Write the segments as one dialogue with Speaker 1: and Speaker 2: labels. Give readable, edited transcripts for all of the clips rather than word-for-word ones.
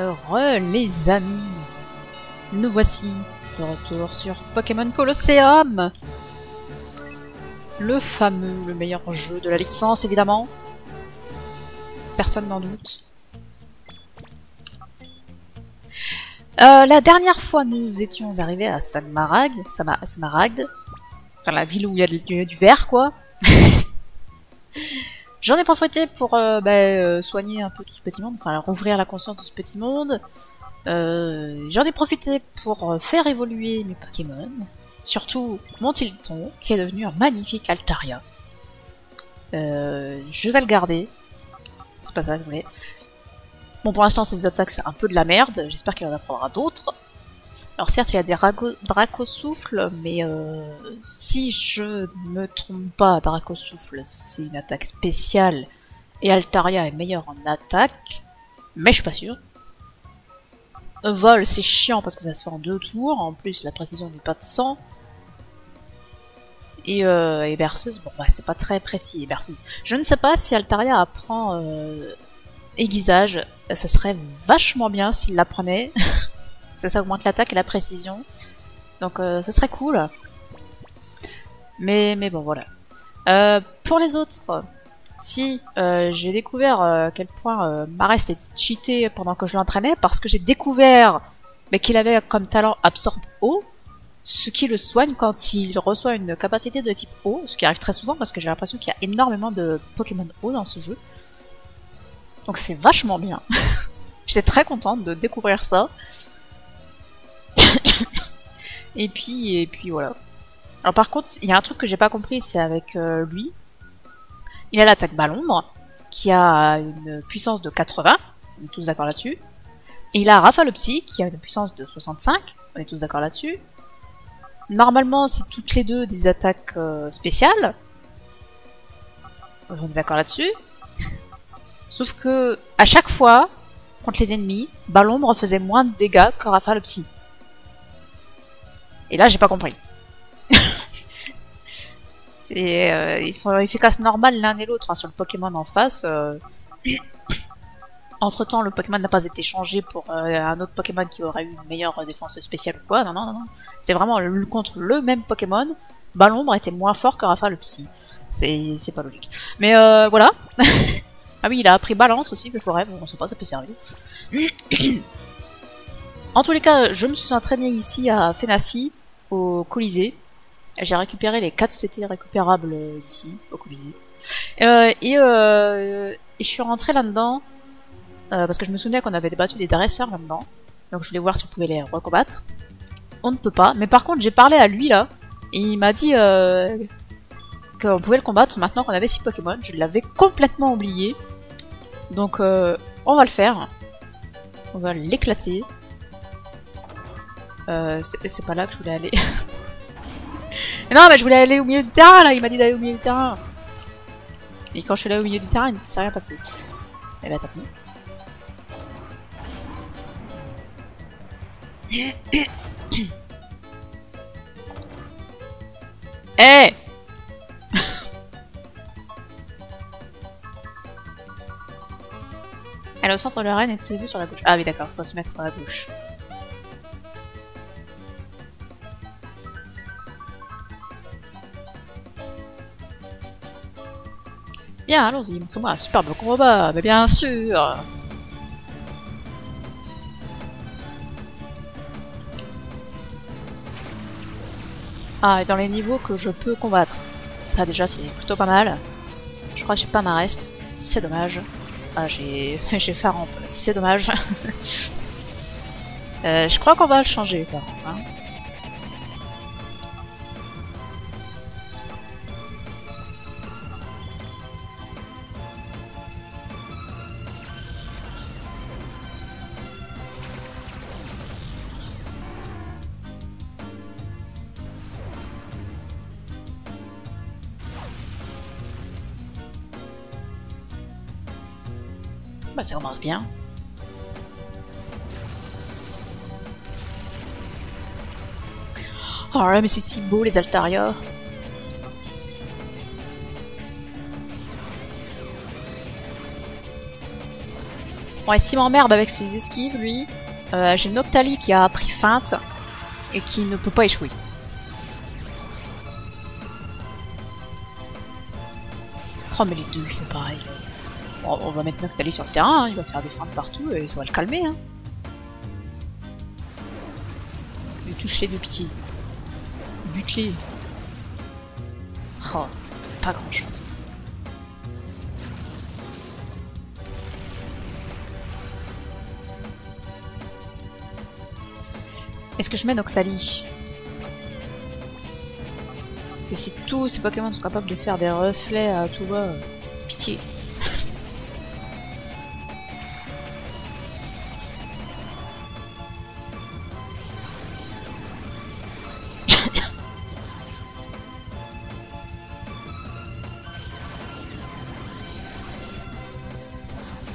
Speaker 1: Heureux les amis, nous voici de retour sur Pokémon Colosseum, le fameux, le meilleur jeu de la licence évidemment, personne n'en doute. La dernière fois nous étions arrivés à Smaragd, enfin la ville où il y a du vert quoi. J'en ai profité pour soigner un peu tout ce petit monde, enfin rouvrir la conscience de ce petit monde. J'en ai profité pour faire évoluer mes Pokémon, surtout mon Tilton, qui est devenu un magnifique Altaria. Je vais le garder, c'est pas ça que je voulais. Bon, pour l'instant, ses attaques, c'est un peu de la merde, j'espère qu'il en apprendra d'autres. Alors certes, il y a des Dracosouffle, mais si je ne me trompe pas, Dracosouffle, c'est une attaque spéciale, et Altaria est meilleur en attaque, mais je suis pas sûre. Vol, c'est chiant parce que ça se fait en 2 tours, en plus la précision n'est pas de 100. Et Berceuse, bon bah c'est pas très précis, Berceuse. Je ne sais pas si Altaria apprend aiguisage, ce serait vachement bien s'il l'apprenait. Ça augmente l'attaque et la précision. Donc ce serait cool. Mais bon voilà. Pour les autres, si j'ai découvert à quel point Marest était cheaté pendant que je l'entraînais, parce que j'ai découvert qu'il avait comme talent absorbe eau, ce qui le soigne quand il reçoit une capacité de type eau, ce qui arrive très souvent parce que j'ai l'impression qu'il y a énormément de Pokémon eau dans ce jeu. Donc c'est vachement bien. J'étais très contente de découvrir ça. et puis voilà. Alors par contre, il y a un truc que j'ai pas compris, c'est avec lui. Il a l'attaque Ballombre, qui a une puissance de 80, on est tous d'accord là-dessus. Et il a Rafalopsy, qui a une puissance de 65, on est tous d'accord là-dessus. Normalement, c'est toutes les deux des attaques spéciales. On est d'accord là-dessus. Sauf que, à chaque fois, contre les ennemis, Ballombre faisait moins de dégâts que Rafalopsy. Et là, j'ai pas compris. Ils sont efficaces normal l'un et l'autre hein, sur le Pokémon en face. Entre temps, le Pokémon n'a pas été changé pour un autre Pokémon qui aurait eu une meilleure défense spéciale ou quoi. Non. C'était vraiment contre le même Pokémon. Ballombre était moins fort que Rafalopsy. C'est pas logique. Mais voilà. Ah oui, il a appris Balance aussi, le forêt. Bon, on sait pas, ça peut servir. En tous les cas, je me suis entraîné ici à Fenassi, au Colisée. J'ai récupéré les 4 CT récupérables ici, au Colisée. Et je suis rentré là-dedans, parce que je me souvenais qu'on avait débattu des dresseurs là-dedans. Donc je voulais voir si on pouvait les recombattre. On ne peut pas, mais par contre j'ai parlé à lui là, et il m'a dit qu'on pouvait le combattre maintenant qu'on avait 6 Pokémon. Je l'avais complètement oublié. Donc on va le faire. On va l'éclater. C'est pas là que je voulais aller. Non, mais je voulais aller au milieu du terrain, là, il m'a dit d'aller au milieu du terrain. Et quand je suis allé au milieu du terrain, il ne s'est rien passé. Eh ben, tant pis. Eh Elle est au centre de l'arène et tout est vu sur la gauche. Ah oui, d'accord, faut se mettre à gauche. Bien, allons-y, montrez-moi un superbe combat, mais bien sûr. Ah, et dans les niveaux que je peux combattre. Ça déjà c'est plutôt pas mal. Je crois que j'ai pas ma reste, c'est dommage. Ah, j'ai Faramp, c'est dommage. Je crois qu'on va le changer, Faramp. Hein. Bah ça commence bien. Oh là mais c'est si beau les Altaria. Bon, et s'il m'emmerde avec ses esquives, lui, j'ai Noctali qui a appris feinte et qui ne peut pas échouer. Oh, mais les deux, ils font pareil. Bon, on va mettre Noctali sur le terrain, hein, il va faire des feintes partout et ça va le calmer. Hein. Il touche les deux, pitié. Bute-les. Oh, pas grand chose. Est-ce que je mets Noctali? Parce que si tous ces Pokémon sont capables de faire des reflets à tout va, pitié.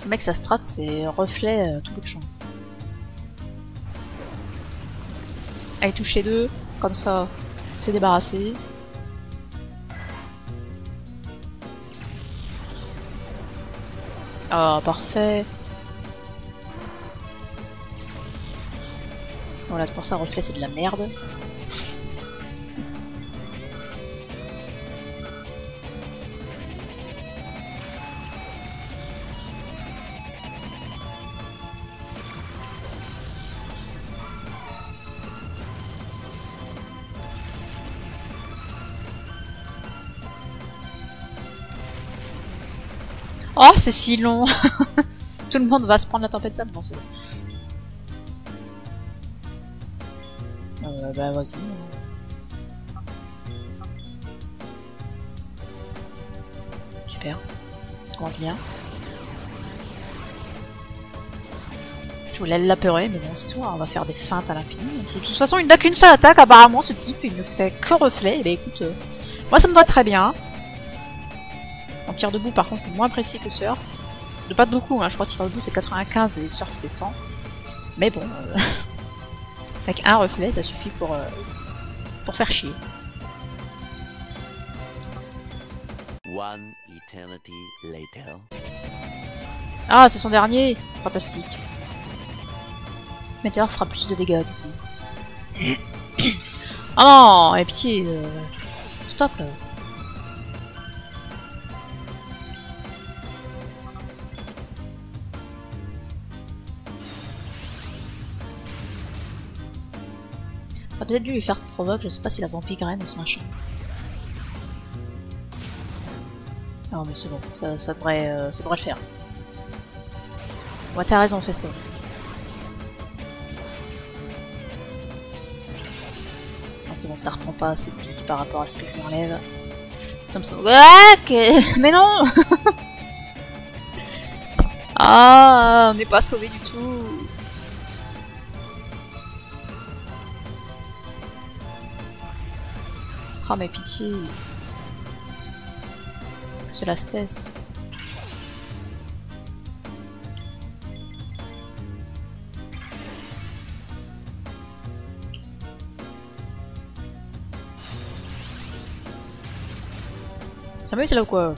Speaker 1: Le mec, sa strat, c'est reflet tout bout de champ. Allez, touche les deux, comme ça, c'est débarrassé. Ah, parfait. Voilà, c'est pour ça, reflet, c'est de la merde. Oh, c'est si long. Tout le monde va se prendre la tempête de sable. Non, c'est bon. Bah vas-y. Super. Ça commence bien. Je voulais l'apeurer, mais bon, c'est tout. Hein. On va faire des feintes à l'infini. De toute façon, il n'a qu'une seule attaque, apparemment, ce type. Il ne fait que reflet. Et bah écoute, moi ça me va très bien. En tir debout, par contre, c'est moins précis que surf. De pas de beaucoup, hein. Je crois que tir debout c'est 95 et surf c'est 100. Mais bon, avec un reflet, ça suffit pour faire chier.
Speaker 2: One eternity later.
Speaker 1: Ah, c'est son dernier. Fantastique. Météore fera plus de dégâts, du coup. Oh non, et pitié. Stop, là. On aurait peut-être dû lui faire provoque, je sais pas s'il a Vampigraine ou ce machin. Non mais c'est bon, ça devrait le faire. Ouais, t'as raison, fais ça. Non c'est bon, ça reprend pas assez de vie par rapport à ce que je lui enlève. Ça me semble... Mais non. Ah, on n'est pas sauvé du tout. Ah mais pitié. Que cela cesse. Ça m'amuse là ou quoi?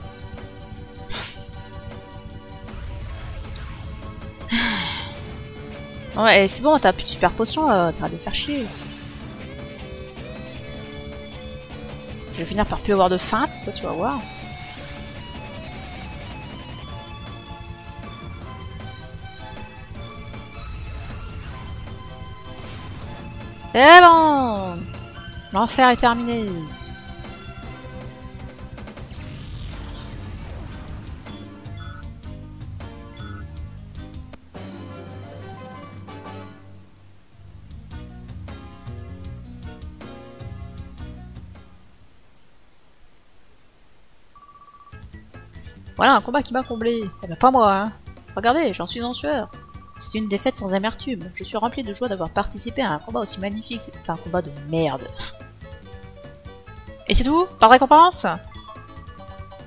Speaker 1: Ouais, c'est bon, t'as plus de super potion, t'arrêtes de faire chier. Je vais finir par plus avoir de feinte, toi tu vas voir. C'est bon! L'enfer est terminé. Voilà un combat qui m'a comblé. Eh ben pas moi, hein. Regardez, j'en suis en sueur. C'est une défaite sans amertume. Je suis rempli de joie d'avoir participé à un combat aussi magnifique. C'était un combat de merde. Et c'est tout? Pas de récompense?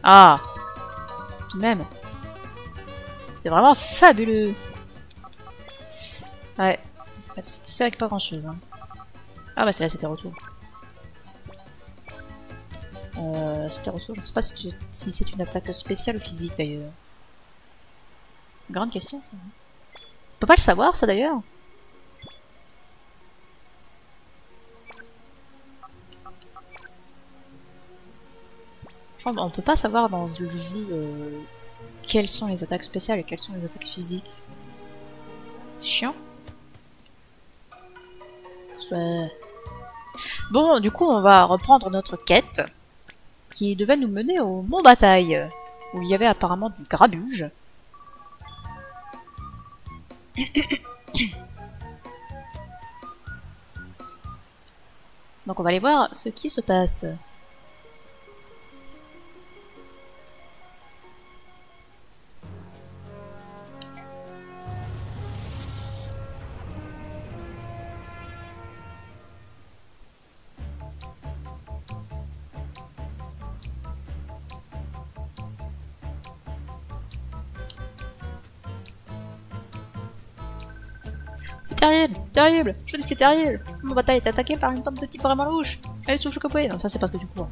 Speaker 1: Ah. Tout de même. C'était vraiment fabuleux. Ouais. C'était avec pas grand chose. Hein. Ah bah c'est là, c'était retour. C'était retour, je ne sais pas si c'est une attaque spéciale ou physique d'ailleurs. Grande question ça. peut pas le savoir, ça d'ailleurs. On peut pas savoir dans le jeu quelles sont les attaques spéciales et quelles sont les attaques physiques. C'est chiant. Bon, du coup, on va reprendre notre quête qui devait nous mener au Mont Bataille, où il y avait apparemment du grabuge. Donc on va aller voir ce qui se passe. C'est terrible, terrible, je dis que c'est terrible. Mon bataille est attaqué par une bande de types vraiment louches. Elle souffle copé. Non, ça c'est parce que tu cours.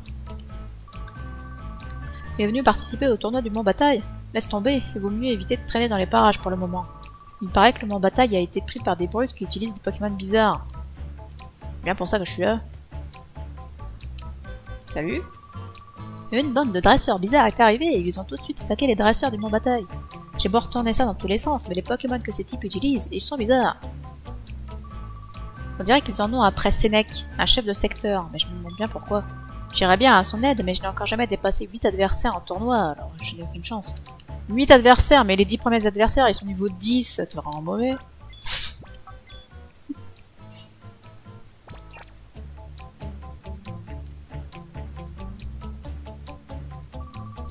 Speaker 1: Tu es venu participer au tournoi du Mont Bataille. Laisse tomber, il vaut mieux éviter de traîner dans les parages pour le moment. Il paraît que le Mont Bataille a été pris par des brutes qui utilisent des Pokémon bizarres. C'est bien pour ça que je suis là. Salut. Une bande de dresseurs bizarres est arrivée et ils ont tout de suite attaqué les dresseurs du Mont Bataille. J'ai beau retourner ça dans tous les sens, mais les Pokémon que ces types utilisent, ils sont bizarres. On dirait qu'ils en ont après Sénèque, un chef de secteur, mais je me demande bien pourquoi. J'irais bien à son aide, mais je n'ai encore jamais dépassé 8 adversaires en tournoi, alors je n'ai aucune chance. 8 adversaires, mais les 10 premiers adversaires, ils sont niveau 10, c'est vraiment mauvais.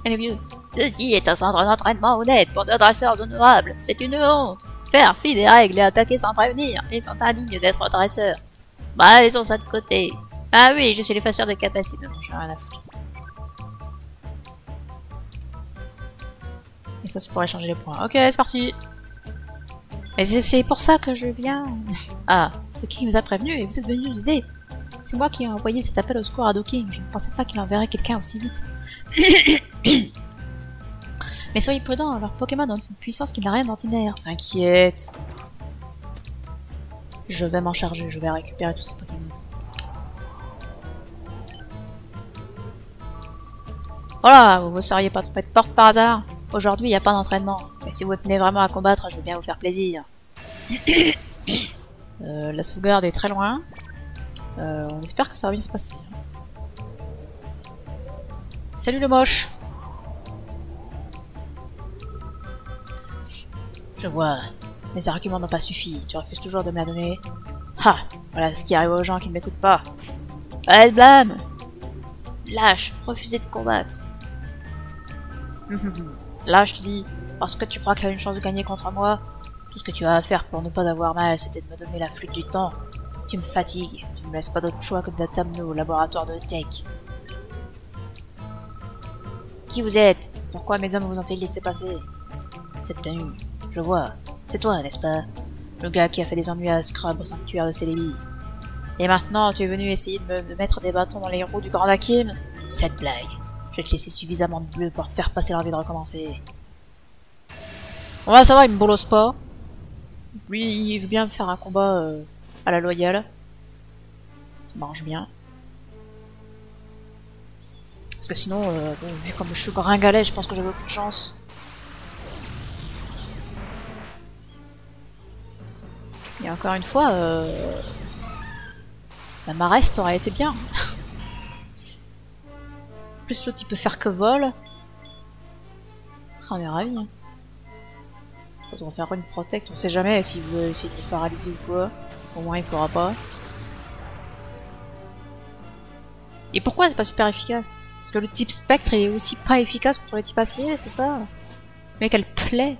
Speaker 1: Allez, vieux. Ceci est un centre d'entraînement honnête pour deux dresseurs honorables. C'est une honte. Faire fi des règles et attaquer sans prévenir. Ils sont indignes d'être dresseurs. Bah, laissons ça de côté. Ah oui, je suis l'effaceur de capacité. Non, j'ai rien à foutre. Et ça, c'est pour échanger les points. Ok, c'est parti. Mais c'est pour ça que je viens. Ah, Doking vous a prévenu et vous êtes venu nous aider. C'est moi qui ai envoyé cet appel au secours à Doking. Je ne pensais pas qu'il enverrait quelqu'un aussi vite. Mais soyez prudents, leurs Pokémon ont une puissance qui n'a rien d'ordinaire. T'inquiète. Je vais m'en charger, je vais récupérer tous ces Pokémon. Voilà, vous seriez pas trompé de porte par hasard. Aujourd'hui, il n'y a pas d'entraînement. Mais si vous tenez vraiment à combattre, je veux bien vous faire plaisir. La sauvegarde est très loin. On espère que ça va bien se passer. Salut le moche. Je vois. Mes arguments n'ont pas suffi. Tu refuses toujours de me la donner. Ha! Voilà ce qui arrive aux gens qui ne m'écoutent pas. Allez, blâme! Lâche, refusez de combattre. Là, je te dis, parce que tu crois qu'il y a une chance de gagner contre moi, tout ce que tu as à faire pour ne pas avoir mal, c'était de me donner la flûte du temps. Tu me fatigues. Tu ne me laisses pas d'autre choix que de t'amener au laboratoire de Tech. Qui vous êtes? Pourquoi mes hommes vous ont-ils laissé passer? Cette tenue, je vois. C'est toi, n'est-ce pas? Le gars qui a fait des ennuis à Scrub au sanctuaire de Celebi. Et maintenant, tu es venu essayer de me mettre des bâtons dans les roues du Grand Hakim? Cette blague. Je vais te laisser suffisamment de bleu pour te faire passer l'envie de recommencer. On va savoir, il me bolosse pas. Lui, il veut bien me faire un combat à la loyale. Ça m'arrange bien. Parce que sinon, bon, vu comme je suis gringalet, je pense que j'avais aucune chance. Et encore une fois, la Mareste aurait été bien. Plus l'autre il peut faire que vol. On est ravis. Hein. Quand on va faire une protect, on sait jamais s'il veut essayer de me paralyser ou quoi. Au moins il pourra pas. Et pourquoi c'est pas super efficace? Parce que le type spectre il est aussi pas efficace contre le type acier, c'est ça? Mais quelle plaie!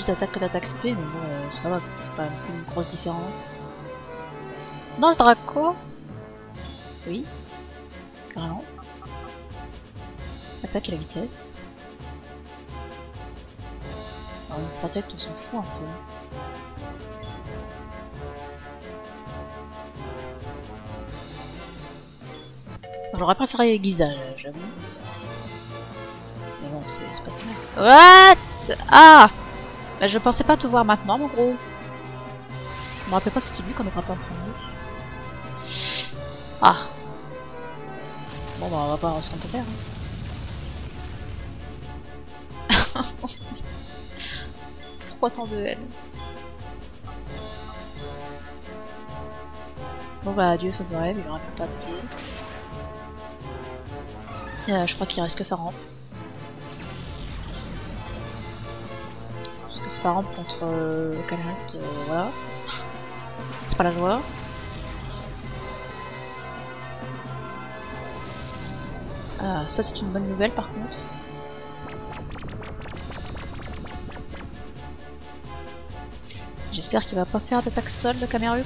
Speaker 1: plus d'attaque que d'attaque spé, mais bon, ça va, c'est pas une grosse différence. Dans ce Draco, oui, carrément. Attaque et la vitesse. Alors, une protect, on s'en fout un peu. J'aurais préféré Giza, j'avoue. Mais bon, c'est pas si mal. What? Ah! Bah, je pensais pas te voir maintenant, mon gros. Je me rappelle pas si c'était lui qu'on attrapait en premier. Ah! Bon, bah, on va voir ce qu'on peut faire. Hein. Pourquoi tant de haine? Bon, bah, adieu, fait rêve, il aurait pas attaqué. Je crois qu'il reste que Faramp. Parce que Faramp contre Camelot, voilà. C'est pas la joie. Ah, ça c'est une bonne nouvelle par contre. J'espère qu'il va pas faire d'attaque sol le Camelot.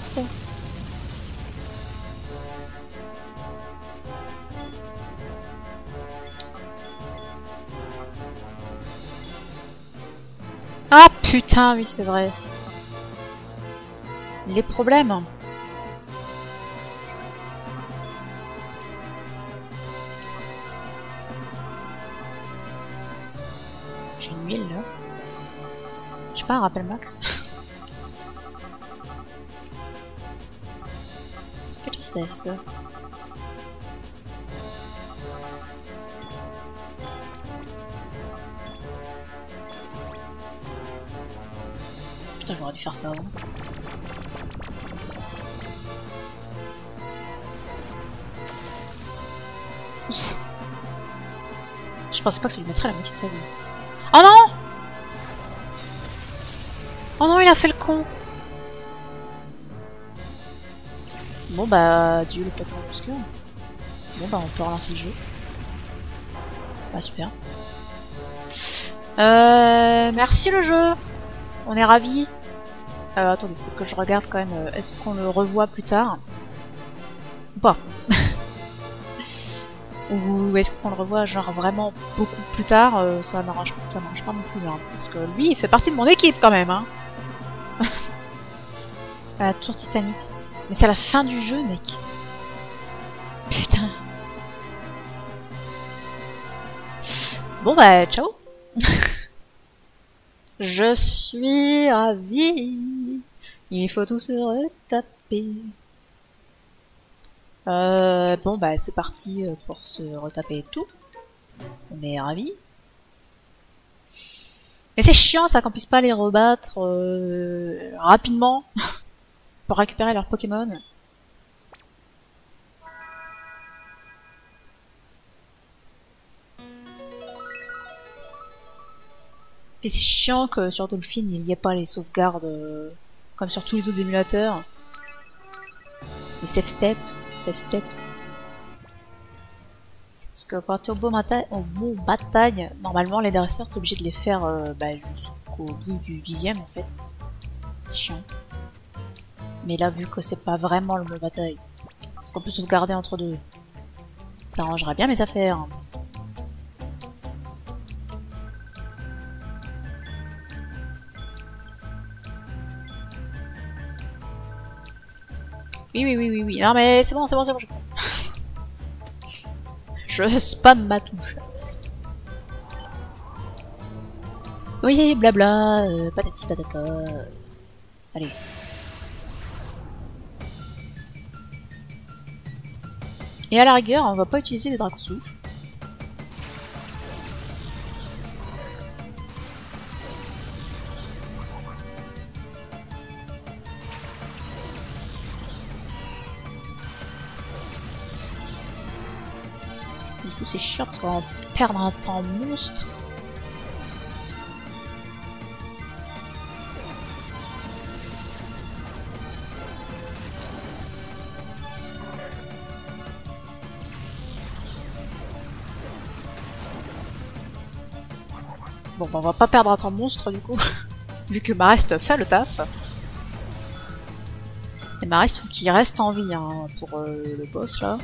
Speaker 1: Ah putain, oui c'est vrai. Les problèmes. J'ai une huile là. J'ai pas un rappel max. Quelle tristesse. Putain, j'aurais dû faire ça avant. Je pensais pas que ça lui mettrait la moitié de sa vie. Oh non! Oh non, il a fait le con! Bon bah, adieu le plateau obscur. Bon bah, on peut relancer le jeu. Bah, super. Merci le jeu! On est ravis. Attendez, faut que je regarde quand même. Est-ce qu'on le revoit plus tard? Ou pas? Ou est-ce qu'on le revoit genre vraiment beaucoup plus tard? Ça m'arrange pas non plus. Hein, parce que lui, il fait partie de mon équipe quand même. Hein. La tour titanite. Mais c'est à la fin du jeu, mec. Putain. Bon bah, ciao. Je suis ravie. Il faut tout se retaper. Bon bah c'est parti pour se retaper et tout. On est ravis. Mais c'est chiant ça qu'on puisse pas les rebattre rapidement pour récupérer leurs Pokémon. Et c'est chiant que sur Dolphin il n'y ait pas les sauvegardes comme sur tous les autres émulateurs. Les safe steps. Parce que quand t'es au beau bataille, normalement les dresseurs t'es obligé de les faire jusqu'au bout du 10e en fait. C'est chiant. Mais là vu que c'est pas vraiment le beau bataille, est-ce qu'on peut sauvegarder entre deux? Ça arrangerait bien mes affaires. Oui. Non mais c'est bon. Je spam ma touche. Oui, blabla, patati patata. Allez. Et à la rigueur, on va pas utiliser les dragons souffles. Du coup c'est chiant parce qu'on va perdre un temps monstre. Bon bah on va pas perdre un temps monstre du coup. Vu que Marest fait le taf. Et Marest, faut qu'il reste en vie hein, pour le boss là.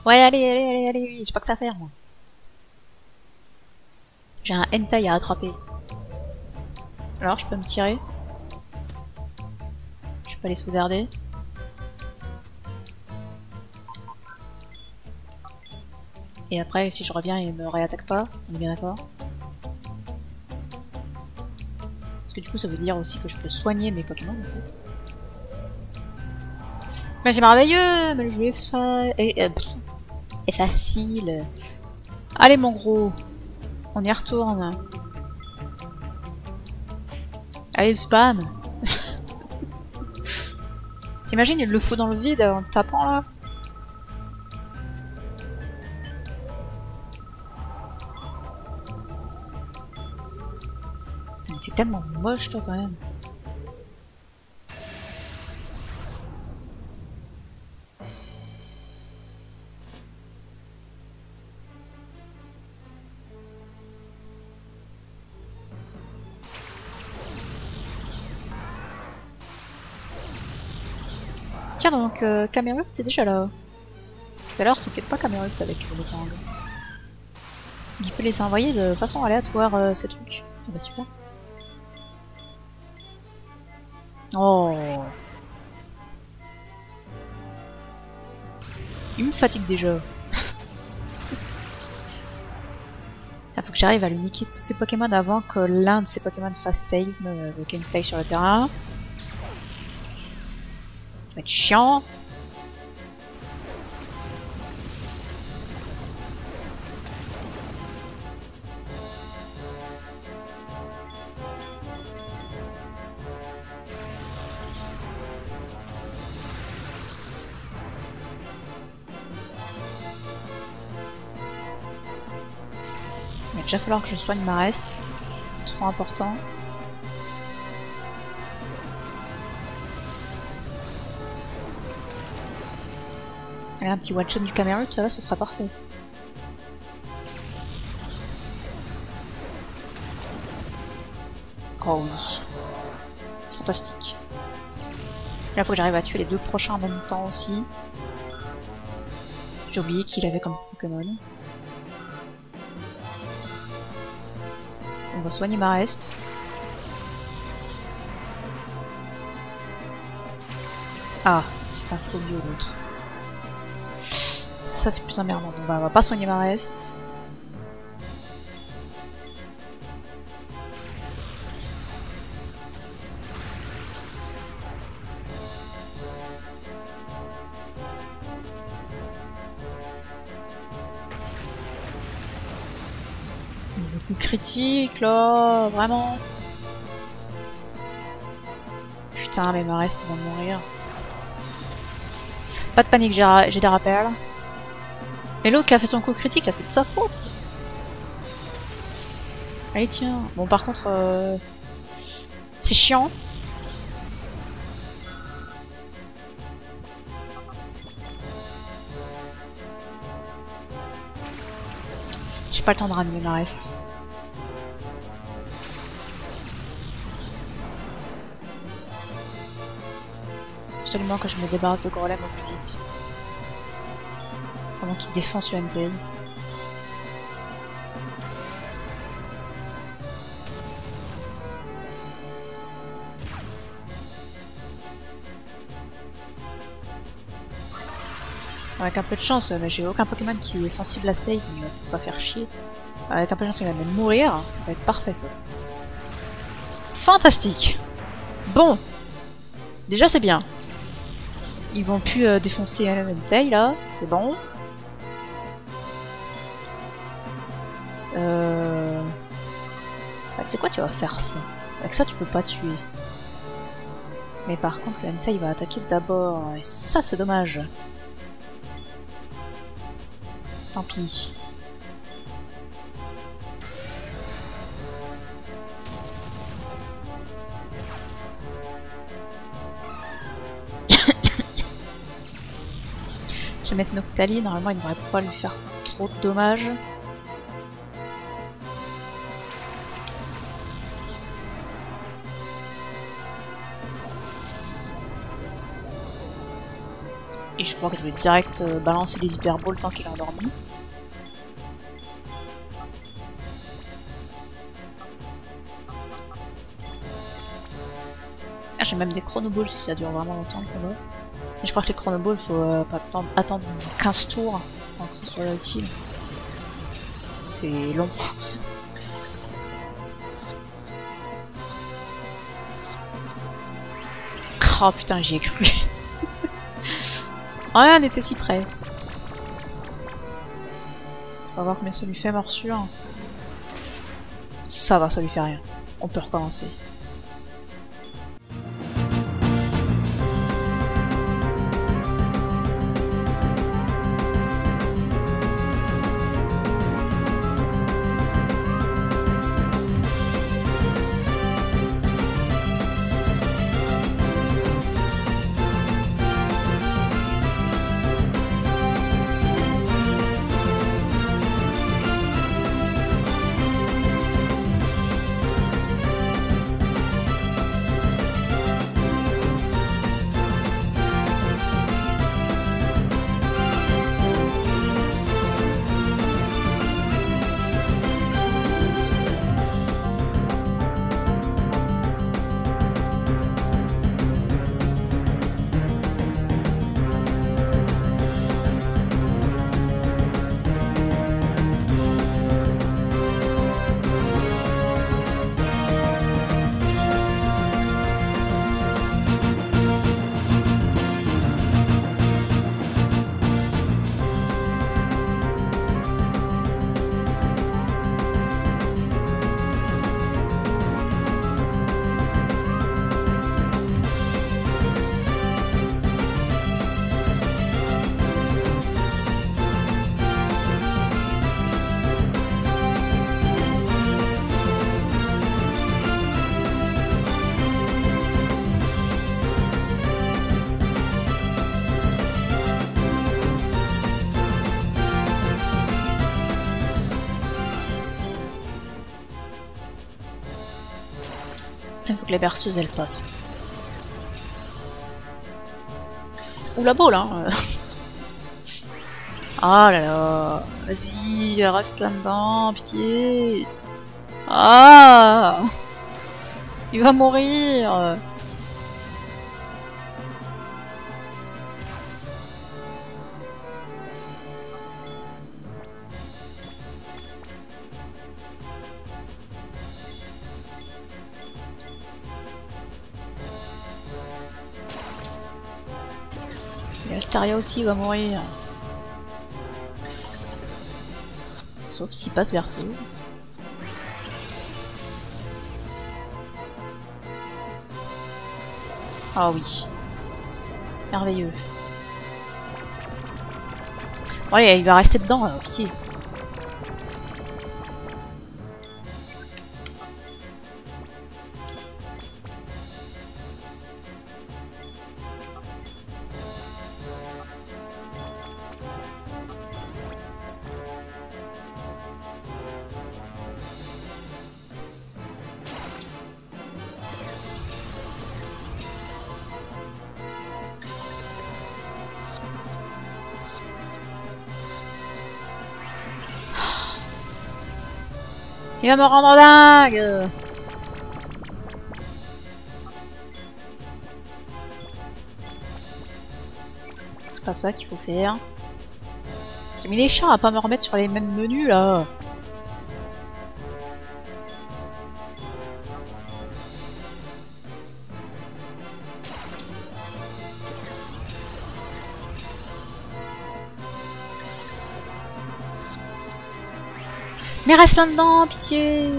Speaker 1: Ouais, allez, j'ai pas que ça à faire, moi. J'ai un hentai à attraper. Alors, je peux me tirer. Je peux aller sauvegarder. Et après, si je reviens, il me réattaque pas. On est bien d'accord? Parce que du coup, ça veut dire aussi que je peux soigner mes Pokémon, en fait. Mais c'est merveilleux! Mais le jeu est facile. Allez, mon gros! On y retourne. Allez, le spam! T'imagines, il le faut dans le vide en le tapant, là? T'es tellement moche, toi, quand même. Tiens donc, Camerupt, t'es déjà là. Tout à l'heure, c'était pas Camerupt avec le Tang. Il peut les envoyer de façon aléatoire, ces trucs. Ah bah super. Oh. Il me fatigue déjà. Il faut que j'arrive à lui niquer tous ses Pokémon avant que l'un de ses Pokémon fasse séisme avec une taille sur le terrain. Ça va être chiant. Il va déjà falloir que je soigne Marest. Trop important. Allez, un petit one-shot du Camerupt, ça va, ce sera parfait. Oh oui. Fantastique. Là, faut que j'arrive à tuer les deux prochains en même temps aussi. J'ai oublié qu'il avait comme Pokémon. On va soigner Marest. Ah, c'est un faux bio l'autre. Ça c'est plus emmerdant. On va pas soigner Marest. Le coup critique là, vraiment. Putain, mais Marest va mourir. Pas de panique, j'ai des rappels. Et l'autre qui a fait son coup critique là, c'est de sa faute. Allez tiens. Bon par contre, c'est chiant. J'ai pas le temps de ranimer Marest. Absolument que je me débarrasse de Golem au plus vite. Avant qu'il défonce le NTL. Avec un peu de chance, mais j'ai aucun Pokémon qui est sensible à Séisme, il va peut-être pas faire chier. Avec un peu de chance, il va même mourir, ça va être parfait ça. Fantastique! Bon! Déjà c'est bien. Ils vont plus défoncer Entei là, c'est bon. C'est quoi, tu vas faire ça? Avec ça, tu peux pas tuer. Mais par contre, le Entei va attaquer d'abord. Et ça, c'est dommage. Tant pis. Je vais mettre Noctali. Normalement, il ne devrait pas lui faire trop de dommages. Et je crois que je vais direct balancer les hyperballs tant qu'il est endormi. Ah, j'ai même des chronoballs si ça dure vraiment longtemps le combat. Mais je crois que les chronoballs, faut pas attendre 15 tours avant que ce soit utile. C'est long. Oh putain, j'y ai cru. Ouais, on était si près. On va voir combien ça lui fait, morsure. Ça va, ça lui fait rien. On peut recommencer. Il faut que la berceuse elle passe. Ou la boule, hein. Ah là là. Vas-y, reste là-dedans, pitié. Ah, il va mourir. Et Altaria aussi va mourir. Sauf s'il passe berceau. Ah oui. Merveilleux. Bon, allez, il va rester dedans, pitié. Il va me rendre dingue. C'est pas ça qu'il faut faire. J'ai mis les chats à pas me remettre sur les mêmes menus là. Mais reste là-dedans, pitié.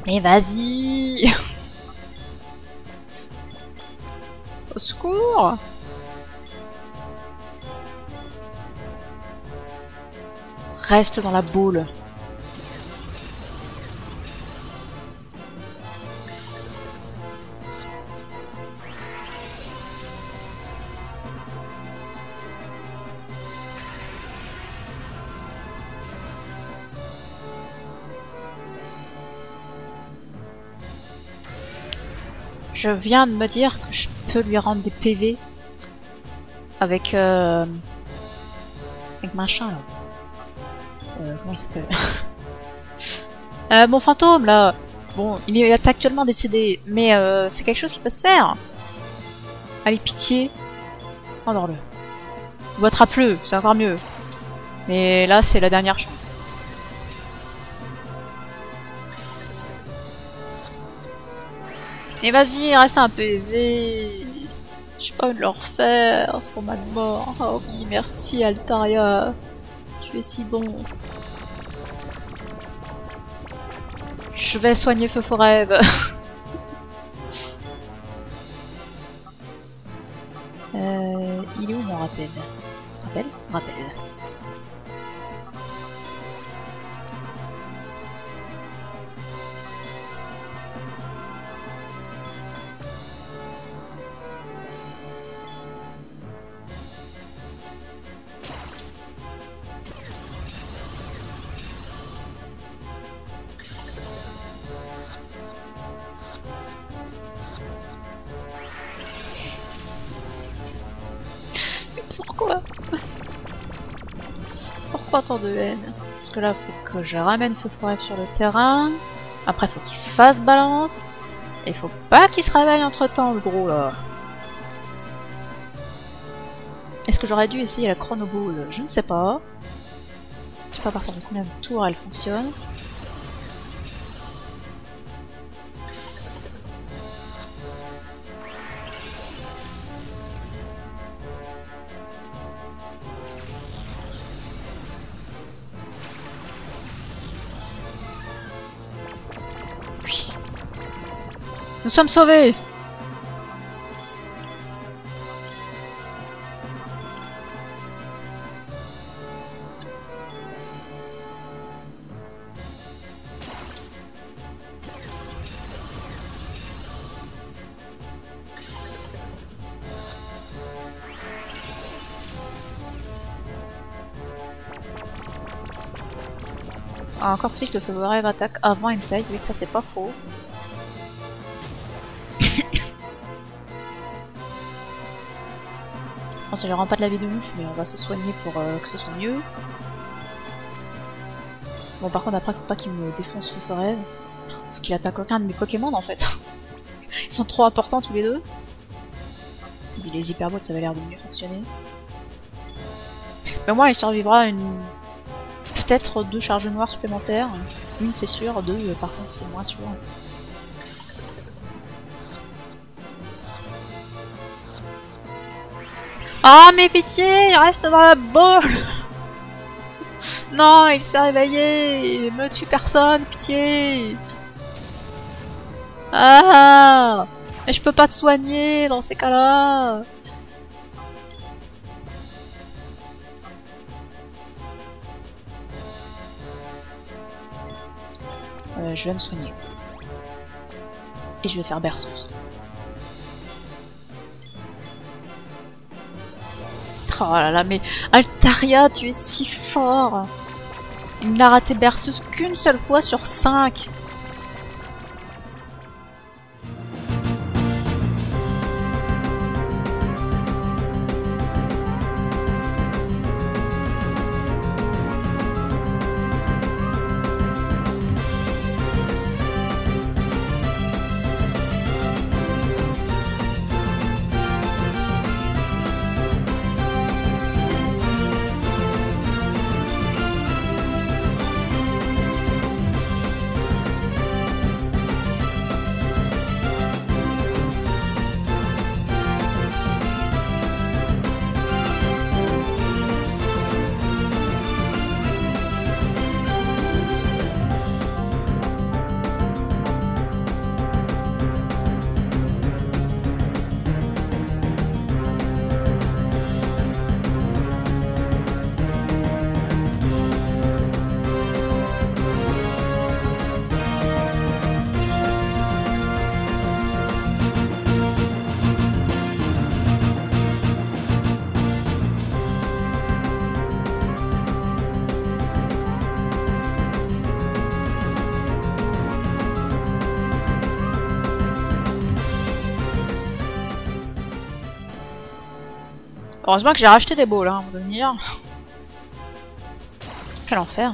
Speaker 1: Mais vas-y. Au secours. Reste dans la boule. Je viens de me dire que je peux lui rendre des PV avec machin là. Comment il s'appelle? Mon fantôme là. Bon, il est actuellement décédé, mais c'est quelque chose qui peut se faire. Allez, pitié. Endors-le. Ou attrape-le, c'est encore mieux. Mais là, c'est la dernière chance. Et vas-y, reste un PV. Je peux pas le refaire, ce qu'on m'a de mort. Oh oui, merci Altaria. Tu es si bon. Je vais soigner Feu Forêve. Il est où mon rappel? Rappel? Rappel. Pourquoi? Pourquoi tant de haine? Parce que là, faut que je ramène Feu Forêve sur le terrain. Après, faut qu'il fasse balance. Et faut pas qu'il se réveille entre temps, le gros là. Est-ce que j'aurais dû essayer la Chrono Ball? Je ne sais pas. Je sais pas à partir de combien de tours elle fonctionne. Oui. Nous sommes sauvés! Ah, encore faut-il que le Feu Forêve attaque avant une taille. Oui, ça c'est pas faux. Bon, ça lui rend pas de la vie de ouf, mais on va se soigner pour que ce soit mieux. Bon, par contre, après, faut pas qu'il me défonce Feu Forêve. Faut qu'il attaque aucun de mes Pokémon en fait. Ils sont trop importants tous les deux. Les hyperbots, ça avait l'air de mieux fonctionner. Mais moi, il survivra une. Peut-être 2 charges noires supplémentaires. Une c'est sûr, 2 par contre c'est moins sûr. Ah mais pitié, il reste dans la boule. Non, il s'est réveillé. Il me tue personne, pitié. Ah, mais je peux pas te soigner dans ces cas-là. Je vais me soigner. Et je vais faire berceuse. Oh là là, mais Altaria, tu es si fort! Il n'a raté berceuse qu'une seule fois sur 5. Heureusement que j'ai racheté des balls, hein, on va venir. Quel enfer.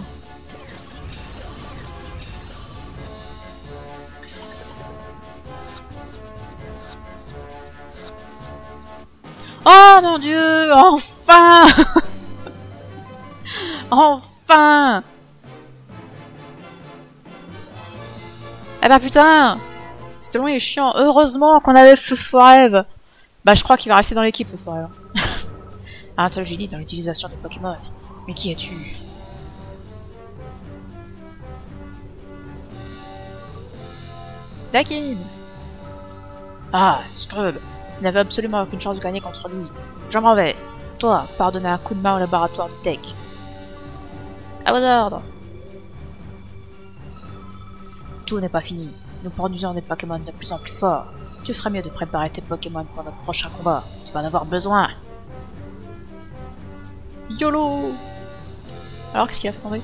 Speaker 1: Oh mon dieu, enfin. Enfin. Eh bah putain, c'était long et chiant. Heureusement qu'on avait Feu Forever. Bah je crois qu'il va rester dans l'équipe Feu Forever. Un tel génie dans l'utilisation des Pokémon. Mais qui es-tu? Dakin. Ah, Scrub. Tu n'avais absolument aucune chance de gagner contre lui. Je m'en vais. Toi, pardonner un coup de main au laboratoire de Tech. À vos ordres. Tout n'est pas fini. Nous produisons des Pokémon de plus en plus forts. Tu ferais mieux de préparer tes Pokémon pour notre prochain combat. Tu vas en avoir besoin. YOLO. Alors, qu'est-ce qu'il a fait tomber?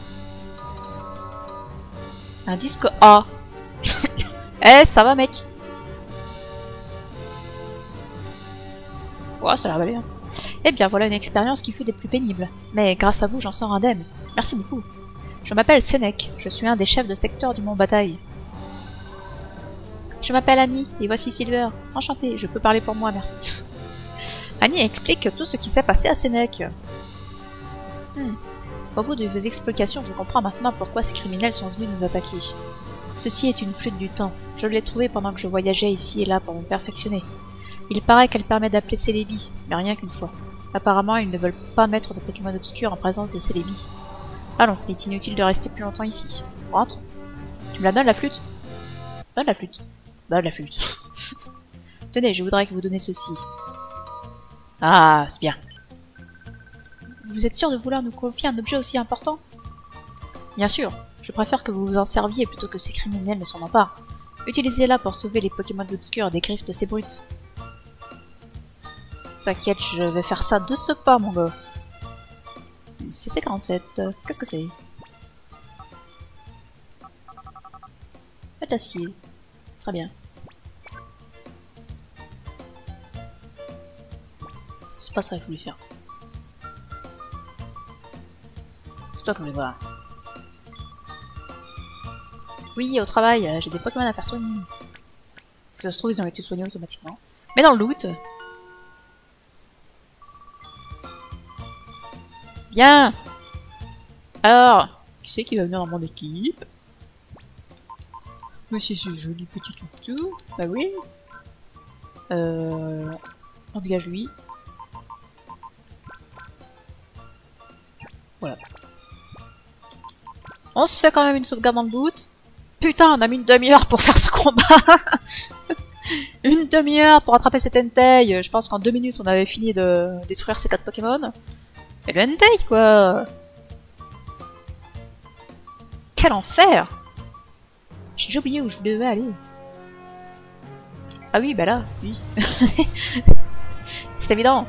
Speaker 1: Un disque A. Eh, ça va, mec. Ouais, ça a l'air bien. Eh bien, voilà une expérience qui fut des plus pénibles. Mais grâce à vous, j'en sors indemne. Merci beaucoup. Je m'appelle Sénèque. Je suis un des chefs de secteur du Mont Bataille. Je m'appelle Annie, et voici Silver. Enchantée, je peux parler pour moi, merci. Annie explique tout ce qui s'est passé à Sénèque. Au bout de vos explications, je comprends maintenant pourquoi ces criminels sont venus nous attaquer. Ceci est une flûte du temps. Je l'ai trouvée pendant que je voyageais ici et là pour me perfectionner. Il paraît qu'elle permet d'appeler Celebi, mais rien qu'une fois. Apparemment, ils ne veulent pas mettre de Pokémon obscurs en présence de Celebi. Allons, il est inutile de rester plus longtemps ici. Rentre. Tu me la donnes, la flûte? Donne la flûte. Donne la flûte. Tenez, je voudrais que vous donniez ceci. Ah, c'est bien. Vous êtes sûr de vouloir nous confier un objet aussi important? Bien sûr. Je préfère que vous vous en serviez plutôt que ces criminels ne s'en emparent. Utilisez-la pour sauver les Pokémon obscurs des griffes de ces brutes. T'inquiète, je vais faire ça de ce pas, mon gars. C'était 47. Qu'est-ce que c'est? D'acier. Très bien. C'est pas ça que je voulais faire. C'est toi que je voulais voir. Oui, au travail, j'ai des Pokémon à faire soigner. Si ça se trouve, ils ont été soignés automatiquement. Mais dans le loot... Bien. Alors, qui c'est qui va venir dans mon équipe? Mais c'est ce joli petit toutou. Bah oui. On dégage lui. Voilà. On se fait quand même une sauvegarde dans le boot. Putain, on a mis une demi-heure pour faire ce combat. Une demi-heure pour attraper cet Entei. Je pense qu'en 2 minutes, on avait fini de détruire ces 4 Pokémon. Et le Entei, quoi. Quel enfer. J'ai déjà oublié où je devais aller. Ah oui, bah là, oui. C'est évident.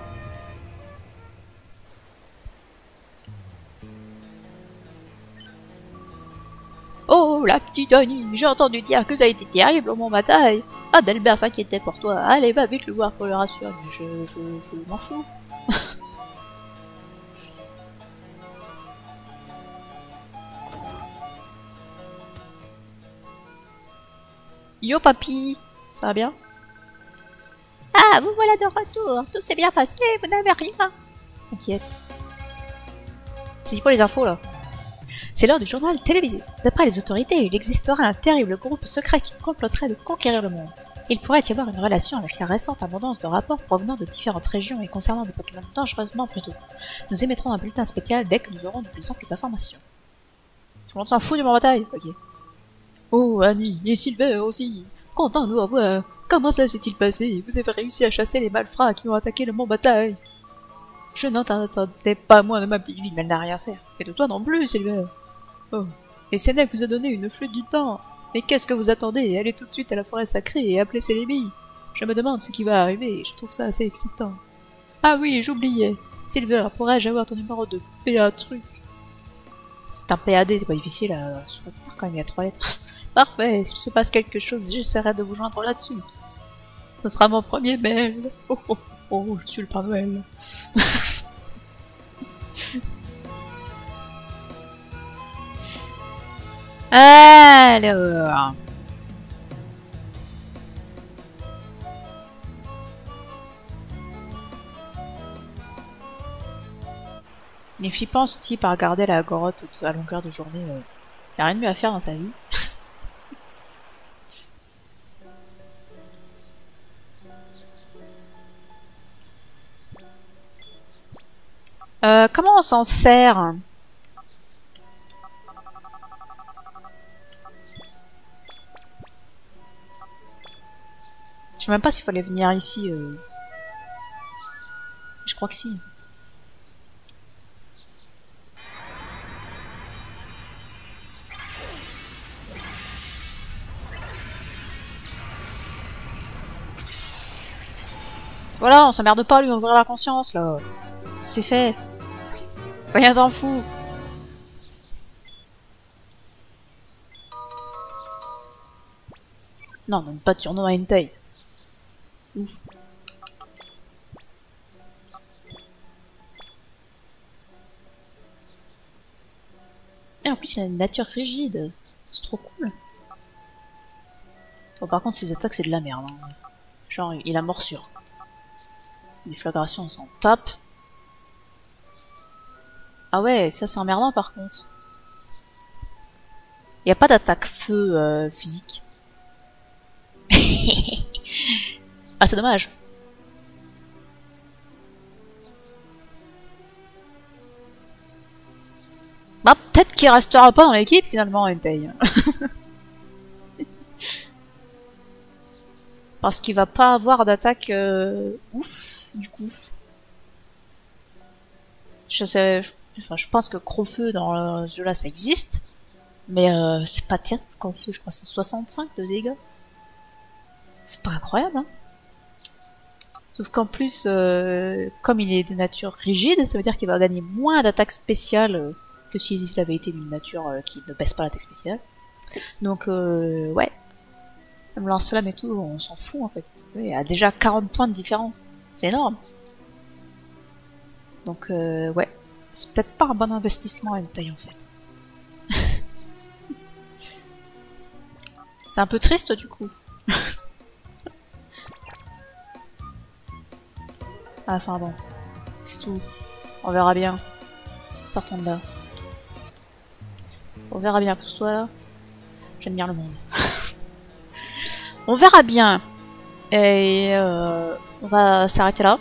Speaker 1: Oh, la petite Annie, j'ai entendu dire que ça a été terrible au Mont Bataille. Adelbert s'inquiétait pour toi. Allez, va vite le voir pour le rassurer. Mais je m'en fous. Yo papy, ça va bien? Ah, vous voilà de retour. Tout s'est bien passé, vous n'avez rien. T'inquiète. C'est quoi les infos là? C'est l'heure du journal télévisé. D'après les autorités, il existerait un terrible groupe secret qui comploterait de conquérir le monde. Il pourrait y avoir une relation avec la récente abondance de rapports provenant de différentes régions et concernant des Pokémon dangereusement brutaux. Nous émettrons un bulletin spécial dès que nous aurons de plus amples informations. Tout le monde s'en fout du Mont Bataille? Ok. Oh, Annie, et Silver aussi. Content de vous revoir. Comment cela s'est-il passé? Vous avez réussi à chasser les malfrats qui ont attaqué le Mont Bataille. Je n'en attendais pas moins de ma petite vie, mais elle n'a rien fait. Et de toi non plus, Silver. Oh. Et Sénèque vous a donné une flûte du temps. Mais qu'est-ce que vous attendez? Allez tout de suite à la forêt sacrée et appelez Celebi. Je me demande ce qui va arriver et je trouve ça assez excitant. Ah oui, j'oubliais. Silver, pourrais-je avoir ton numéro de PA truc? C'est un PAD, c'est pas difficile à se retenir quand même, il y a 3 lettres. Parfait, s'il se passe quelque chose, j'essaierai de vous joindre là-dessus. Ce sera mon premier mail. Oh, oh. Oh, je suis le Père Noël. Alors... Il est flippant ce type à regarder la grotte à longueur de journée. Il a rien de mieux à faire dans sa vie. Comment on s'en sert? Je sais même pas s'il fallait venir ici. Je crois que si. Voilà, on s'emmerde pas à lui ouvrir la conscience là. C'est fait. Rien d'en fou. Non, donne pas de surnom à Entei. Ouf. Et en plus, il a une nature rigide. C'est trop cool. Bon, par contre, ses attaques, c'est de la merde. Hein. Genre, il a morsure. Déflagration, on s'en tape. Ah ouais, ça c'est emmerdant par contre. Il n'y a pas d'attaque feu physique. Ah, c'est dommage. Bah, peut-être qu'il restera pas dans l'équipe finalement, Entei. Parce qu'il va pas avoir d'attaque ouf, du coup. Je sais, enfin, je pense que Crowfeu dans ce jeu-là ça existe, mais c'est pas terrible Crowfeu, je crois que c'est 65 de dégâts. C'est pas incroyable, hein. Sauf qu'en plus, comme il est de nature rigide, ça veut dire qu'il va gagner moins d'attaques spéciales que s'il avait été d'une nature qui ne baisse pas l'attaque spéciale. Donc, ouais. Même lance-flamme et tout, on s'en fout en fait. Il y a déjà 40 points de différence. C'est énorme. Donc, ouais. C'est peut-être pas un bon investissement à une taille en fait. C'est un peu triste du coup. Ah, enfin bon. C'est tout. On verra bien. Sortons de là. On verra bien, pousse-toi là. J'admire le monde. On verra bien. Et on va s'arrêter là.